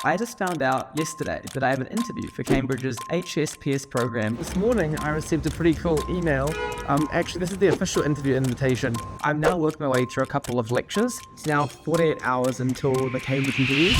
I just found out yesterday that I have an interview for Cambridge's HSPS program. This morning, I received a pretty cool email. Actually, this is the official interview invitation. I'm now working my way through a couple of lectures. It's now 48 hours until the Cambridge interview.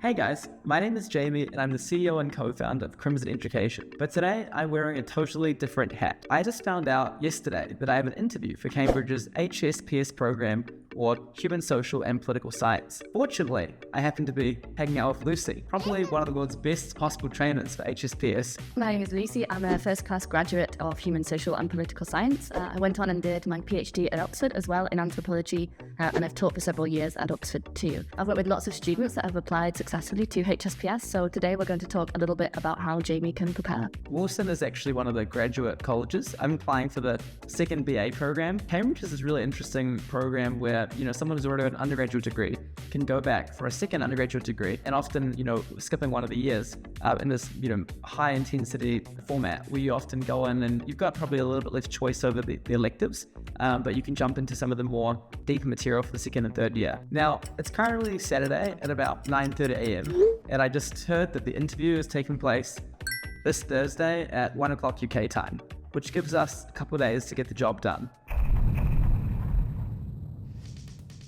Hey guys, my name is Jamie and I'm the CEO and co-founder of Crimson Education. But today I'm wearing a totally different hat. I just found out yesterday that I have an interview for Cambridge's HSPS program, or Human, Social and Political Science. Fortunately, I happen to be hanging out with Lucy, probably one of the world's best possible trainers for HSPS. My name is Lucy. I'm a first-class graduate of Human, Social and Political Science. I went on and did my PhD at Oxford as well in anthropology, and I've taught for several years at Oxford too. I've worked with lots of students that have applied successfully to HSPS, so today we're going to talk a little bit about how Jamie can prepare. Wilson is actually one of the graduate colleges. I'm applying for the second BA program. Cambridge is this really interesting program where, someone who's already got an undergraduate degree can go back for a second undergraduate degree, and often, skipping one of the years in this, high intensity format where you often go in and you've got probably a little bit less choice over the electives, but you can jump into some of the more deeper material for the second and third year. Now, it's currently Saturday at about 9:30 a.m. and I just heard that the interview is taking place this Thursday at 1 o'clock UK time, which gives us a couple of days to get the job done.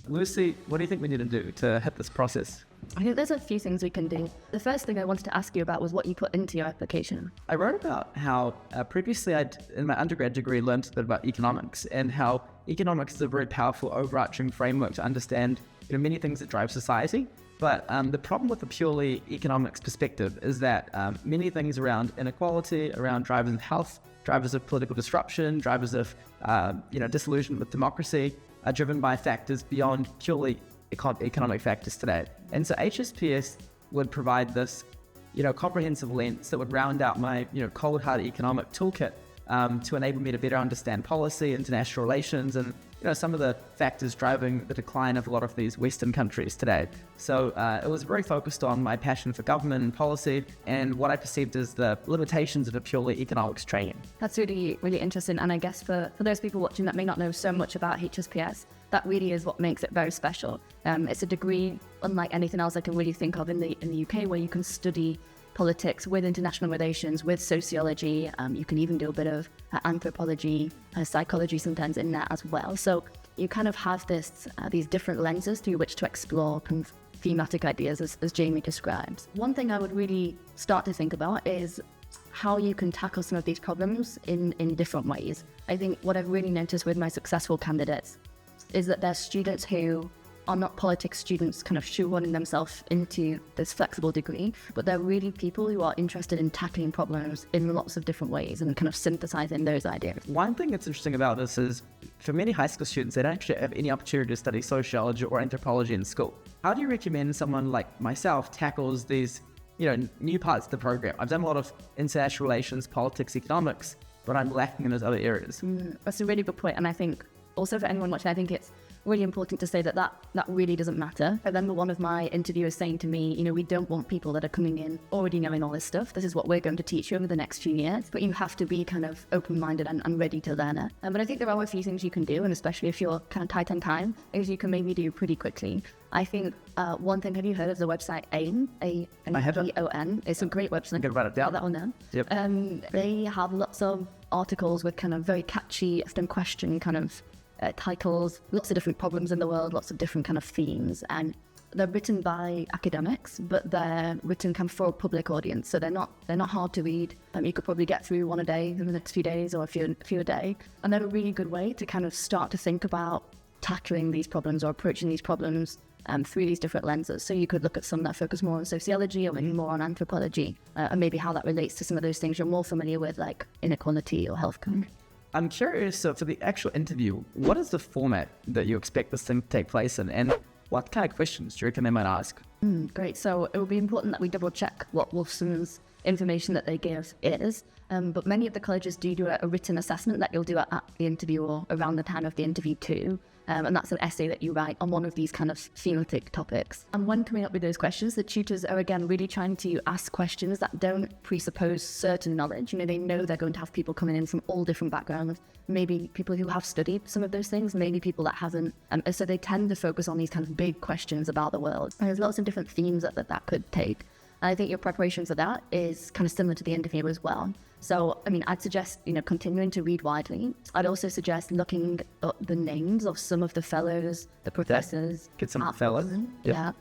Lucy, what do you think we need to do to hit this process? I think there's a few things we can do. The first thing I wanted to ask you about was what you put into your application. I wrote about how previously in my undergrad degree, learned a bit about economics and how economics is a very powerful overarching framework to understand many things that drive society. But the problem with the purely economics perspective is that many things around inequality, around drivers of health, drivers of political disruption, drivers of disillusionment with democracy are driven by factors beyond purely economic factors today. And so HSPS would provide this comprehensive lens that would round out my cold hard economic toolkit to enable me to better understand policy, international relations, and some of the factors driving the decline of a lot of these Western countries today. So it was very focused on my passion for government and policy and what I perceived as the limitations of a purely economics training. That's really, really interesting. And I guess for those people watching that may not know so much about HSPS, that really is what makes it very special. It's a degree unlike anything else I can really think of in the UK, where you can study politics with international relations, with sociology. You can even do a bit of anthropology, psychology sometimes in that as well. So you kind of have these different lenses through which to explore kind of thematic ideas as Jamie describes. One thing I would really start to think about is how you can tackle some of these problems in different ways. I think what I've really noticed with my successful candidates is that they're students who are not politics students kind of shoehorning themselves into this flexible degree, but they're really people who are interested in tackling problems in lots of different ways and kind of synthesizing those ideas. One thing that's interesting about this is, for many high school students, they don't actually have any opportunity to study sociology or anthropology in school. How do you recommend someone like myself tackles these, new parts of the program? I've done a lot of international relations, politics, economics, but I'm lacking in those other areas. That's a really good point. And I think also for anyone watching, I think it's really important to say that really doesn't matter. I remember one of my interviewers saying to me, we don't want people that are coming in already knowing all this stuff. This is what we're going to teach you over the next few years, but you have to be kind of open-minded and ready to learn it. But I think there are a few things you can do, and especially if you're kind of tight on time, things you can maybe do pretty quickly. I think one thing, have you heard of the website AIM? A-N? It's a great website. I can write it down. That one down. Yep. They have lots of articles with kind of very catchy, often question kind of titles, lots of different problems in the world, lots of different kind of themes, and they're written by academics, but they're written kind of for a public audience, so they're not hard to read. You could probably get through one a day in the next few days, or a few a day, and they're a really good way to kind of start to think about tackling these problems or approaching these problems through these different lenses. So you could look at some that focus more on sociology or maybe more on anthropology, and maybe how that relates to some of those things you're more familiar with, like inequality or healthcare. I'm curious, so for the actual interview, what is the format that you expect this thing to take place in, and what kind of questions do you reckon they might ask? Great. So it will be important that we double check what Wolfson's information that they give is, but many of the colleges do a written assessment that you'll do at the interview or around the time of the interview too. And that's an essay that you write on one of these kind of thematic topics. And when coming up with those questions, the tutors are again really trying to ask questions that don't presuppose certain knowledge. They know they're going to have people coming in from all different backgrounds, maybe people who have studied some of those things, maybe people that haven't. So they tend to focus on these kind of big questions about the world. And there's lots of different themes that could take. And I think your preparation for that is kind of similar to the interview as well. So, I'd suggest, continuing to read widely. I'd also suggest looking up the names of some of the fellows, the professors. Get some fellows. Yeah.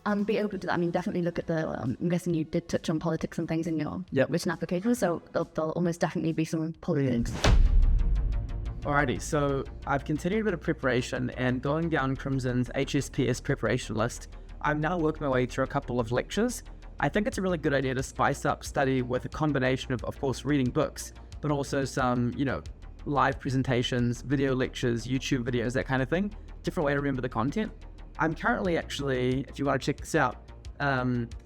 And be open to that. Definitely look at I'm guessing you did touch on politics and things in your written application, so there'll almost definitely be some politics. Alrighty, so I've continued a bit of preparation and going down Crimson's HSPS preparation list. I'm now working my way through a couple of lectures. I think it's a really good idea to spice up study with a combination of course, reading books, but also some, live presentations, video lectures, YouTube videos, that kind of thing. Different way to remember the content. I'm currently actually, if you want to check this out,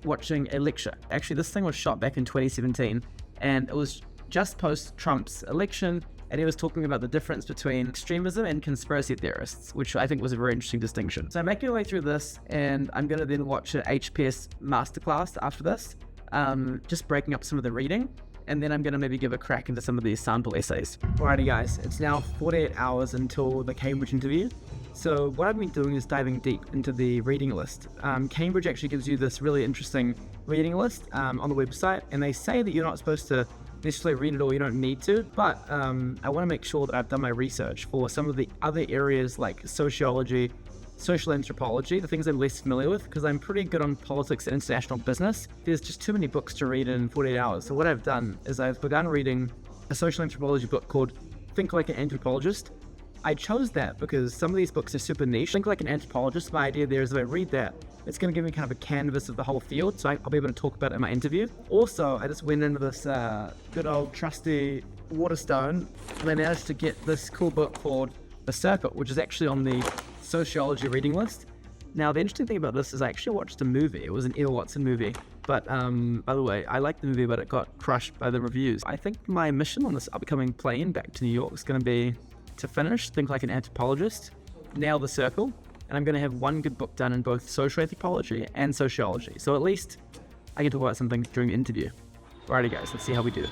watching a lecture. Actually, this thing was shot back in 2017, and it was just post Trump's election, and he was talking about the difference between extremism and conspiracy theorists, which I think was a very interesting distinction. So I'm making my way through this, and I'm going to then watch an HPS masterclass after this, just breaking up some of the reading, and then I'm going to maybe give a crack into some of these sample essays. Alrighty guys, it's now 48 hours until the Cambridge interview. So what I've been doing is diving deep into the reading list. Cambridge actually gives you this really interesting reading list on the website, and they say that you're not supposed to necessarily read it all, you don't need to, but I want to make sure that I've done my research for some of the other areas like sociology, social anthropology, the things I'm less familiar with, because I'm pretty good on politics and international business. There's just too many books to read in 48 hours. So what I've done is I've begun reading a social anthropology book called Think Like an Anthropologist. I chose that because some of these books are super niche. Think Like an Anthropologist, my idea there is if I read that, it's going to give me kind of a canvas of the whole field, so I'll be able to talk about it in my interview. Also, I just went into this good old trusty Waterstone, and I managed to get this cool book called The Circle, which is actually on the sociology reading list. Now, the interesting thing about this is I actually watched a movie. It was an Emma Watson movie. But by the way, I liked the movie, but it got crushed by the reviews. I think my mission on this upcoming plane back to New York is going to be to finish Think Like an Anthropologist, nail The Circle, and I'm going to have one good book done in both social anthropology and sociology. So at least I can talk about something during the interview. Alrighty guys, let's see how we do.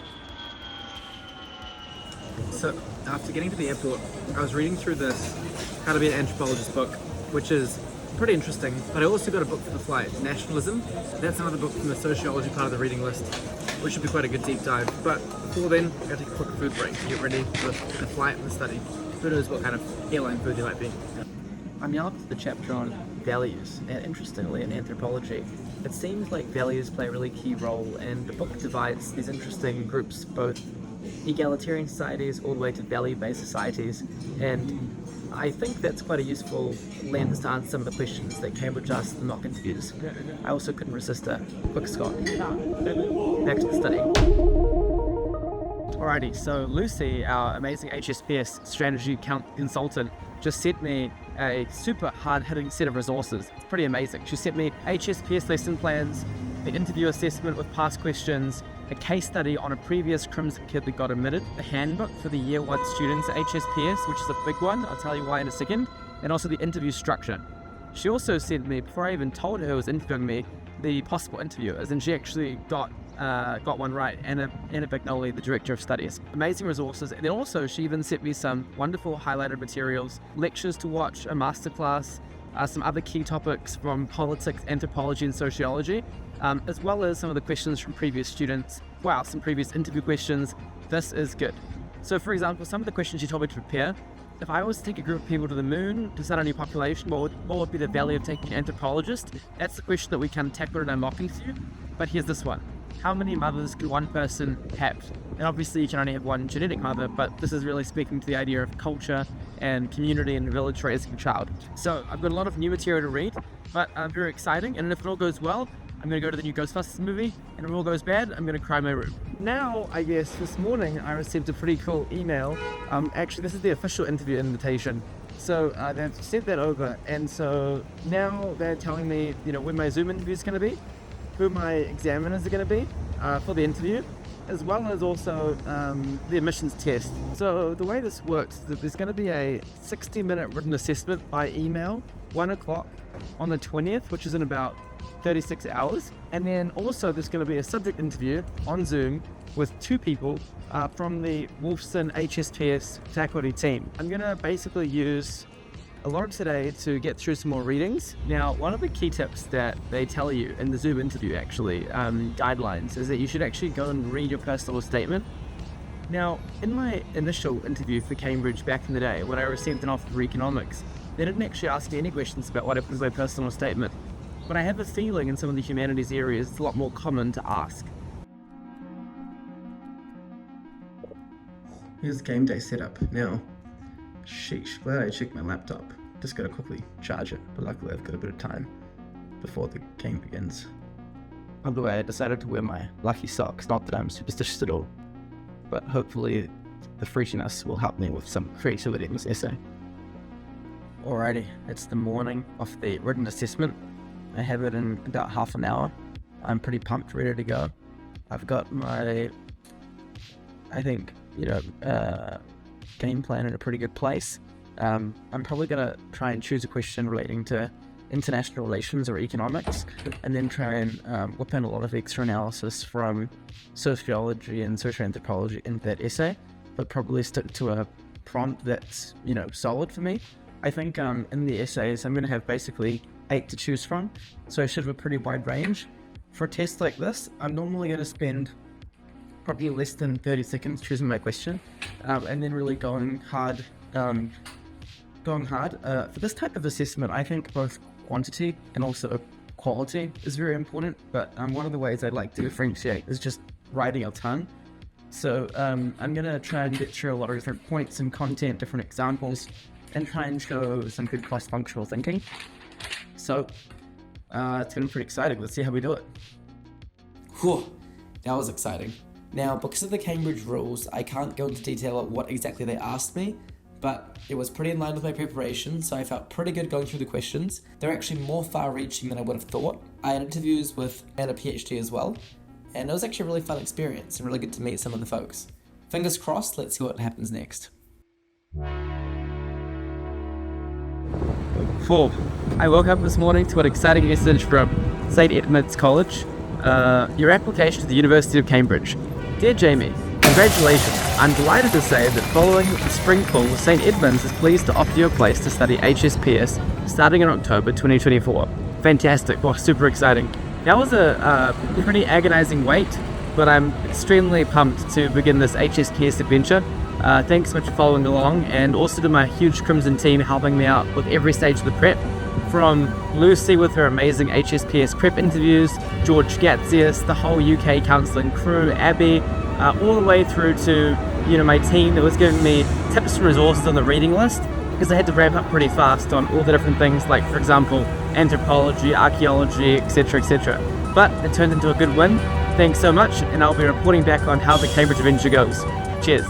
So after getting to the airport, I was reading through this How to Be an Anthropologist book, which is pretty interesting, but I also got a book for the flight, Nationalism. That's another book from the sociology part of the reading list, which should be quite a good deep dive. But before then, I gotta take a quick food break to get ready for the flight and the study. Who knows what kind of airline food you might be. I'm now up to the chapter on values, and interestingly in anthropology, it seems like values play a really key role, and the book divides these interesting groups, both egalitarian societies all the way to value-based societies, and I think that's quite a useful lens to answer some of the questions that Cambridge asked in the mock interviews. I also couldn't resist a quick Scott. Back to the study. Alrighty, so Lucy, our amazing HSPS strategy consultant, just sent me a super hard-hitting set of resources. It's pretty amazing. She sent me HSPS lesson plans, the interview assessment with past questions, a case study on a previous Crimson kid that got admitted, a handbook for the year 1 students at HSPS, which is a big one, I'll tell you why in a second, and also the interview structure. She also sent me, before I even told her who was interviewing me, the possible interviewers, and she actually got one right, Anna Bignoli, the Director of Studies. Amazing resources, and then also she even sent me some wonderful highlighted materials, lectures to watch, a masterclass, some other key topics from politics, anthropology, and sociology, as well as some of the questions from previous students. Wow, some previous interview questions. This is good. So for example, some of the questions she told me to prepare, if I was to take a group of people to the moon to start a new population, what would be the value of taking an anthropologist? That's the question that we can tackle in our mock interview. But here's this one. How many mothers could one person have? And obviously you can only have one genetic mother, but this is really speaking to the idea of culture and community and village raising a child. So I've got a lot of new material to read, but very exciting. And if it all goes well, I'm going to go to the new Ghostbusters movie, and if it all goes bad, I'm going to cry in my room. Now, I guess, this morning I received a pretty cool email. Actually, this is the official interview invitation. So they've sent that over, and so now they're telling me, when my Zoom interview is going to be, who my examiners are going to be for the interview. as well as also the admissions test. So the way this works is that there's going to be a 60-minute written assessment by email, 1 o'clock on the 20th, which is in about 36 hours. And then also there's going to be a subject interview on Zoom with 2 people from the Wolfson HSPS faculty team. I'm going to basically use a lot of today to get through some more readings. Now, one of the key tips that they tell you in the Zoom interview, actually, guidelines, is that you should actually go and read your personal statement. Now, in my initial interview for Cambridge back in the day, when I received an offer for economics, they didn't actually ask me any questions about what was my personal statement. But I have a feeling in some of the humanities areas, it's a lot more common to ask. Here's the game day setup. Now, sheesh, glad I checked my laptop. Just gotta quickly charge it, but luckily I've got a bit of time before the game begins. By the way, I decided to wear my lucky socks, not that I'm superstitious at all, but hopefully the freshness will help me with some creativity in this essay. Alrighty, it's the morning of the written assessment. I have it in about half an hour. I'm pretty pumped, ready to go. I've got my, I think, game plan in a pretty good place. I'm probably going to try and choose a question relating to international relations or economics, and then try and whip in a lot of extra analysis from sociology and social anthropology in that essay, but probably stick to a prompt that's, solid for me. I think in the essays, I'm going to have basically 8 to choose from, so I should have a pretty wide range. For a test like this, I'm normally going to spend probably less than 30 seconds choosing my question, and then really going hard. For this type of assessment, I think both quantity and also quality is very important, but one of the ways I'd like to differentiate is just writing a ton. So I'm going to try and get through a lot of different points and content, different examples, and try and show some good cross-functional thinking. So it's getting pretty exciting. Let's see how we do it. Whew, that was exciting. Now, because of the Cambridge rules, I can't go into detail on what exactly they asked me, but it was pretty in line with my preparation, so I felt pretty good going through the questions. They're actually more far-reaching than I would have thought. I had interviews with a PhD as well, and it was actually a really fun experience and really good to meet some of the folks. Fingers crossed, let's see what happens next. Four. I woke up this morning to an exciting message from St. Edmund's College. Your application to the University of Cambridge. Dear Jamie, congratulations. I'm delighted to say that following the spring call, St. Edmund's is pleased to offer you a place to study HSPS starting in October 2024. Fantastic. Wow, super exciting. That was a pretty agonizing wait, but I'm extremely pumped to begin this HSPS adventure. Thanks so much for following along, and also to my huge Crimson team helping me out with every stage of the prep. From Lucy with her amazing HSPS prep interviews, George Gatzius, the whole UK counselling crew, Abby, all the way through to my team that was giving me tips and resources on the reading list, because I had to ramp up pretty fast on all the different things, like for example anthropology, archaeology, etc, etc. But it turned into a good win. Thanks so much, and I'll be reporting back on how the Cambridge adventure goes. Cheers.